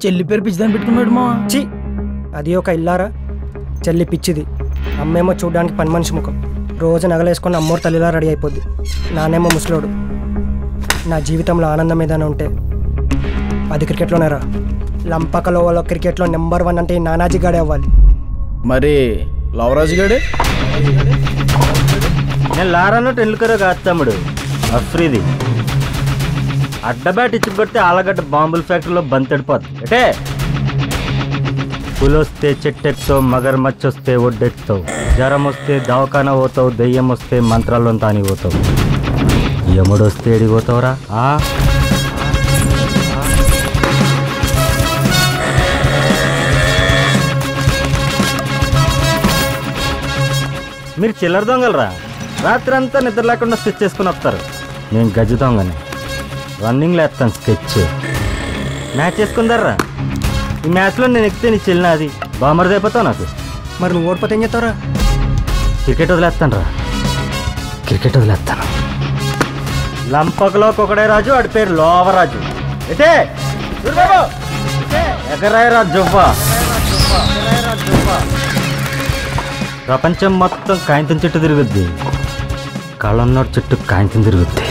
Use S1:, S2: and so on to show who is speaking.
S1: చెల్లి పేరు పిచ్చిదాన్ని పెట్టుకున్నాడు మా.
S2: చి అది ఒక ఇల్లారా, చెల్లి పిచ్చిది. అమ్మేమో చూడడానికి పని మనిషి ముఖం, రోజు నగలేసుకొని అమ్మోరు తల్లిలా రెడీ అయిపోద్ది. నానేమో ముసలోడు. నా జీవితంలో ఆనందం ఏదైనా ఉంటే అది క్రికెట్లోనేరా. లంపకలో వాళ్ళ క్రికెట్లో నెంబర్ 1 అంటే ఈ నానాజీ గాడే అవ్వాలి.
S1: మరి లవరాజు గాడే?
S3: నేను లారాలో టెండూల్కర్ కాదు తమ్ముడు, అఫ్రీది. అడ్డబ్యాట్ ఇచ్చి కొడితే ఆలగడ్డ బాంబుల ఫ్యాక్టరీలో బంతెడిపోద్ది. అంటే పులొస్తే చెట్టెక్తావు, మగర్ మచ్చొస్తే ఒడ్డెక్తావు, జ్వరం వస్తే దవాఖానా పోతావు, దెయ్యం వస్తే మంత్రాల్లో తాని పోతావు, యముడొస్తే ఎడిపోతావురా. మీరు చిల్లర దొంగలరా, రాత్రి అంతా నిద్ర లేకుండా స్కెచ్ చేసుకుని వస్తారు. నేను గజ్జి దొంగని, రన్నింగ్లో వేస్తాను స్కెచ్. మ్యాచ్ చేసుకుందారా, ఈ మ్యాచ్లో నేను ఎక్కితే నీ చెల్లిన అది బామర్ది అయిపోతావు నాకు.
S2: మరి నువ్వు ఓడిపోతే ఏం చేస్తావురా?
S3: క్రికెట్ వదిలేస్తాను రా, క్రికెట్ వదిలేస్తాను. లంపకలో ఒకడే రాజు, వాడి పేరు లోవరాజు. అయితే ఎగరాయి రాజువ్వా. ప్రపంచం మొత్తం కాయంతం చుట్టూ తిరుగుద్ది, కళ్ళన్నోడు చుట్టూ కాయంతం తిరుగుద్ది.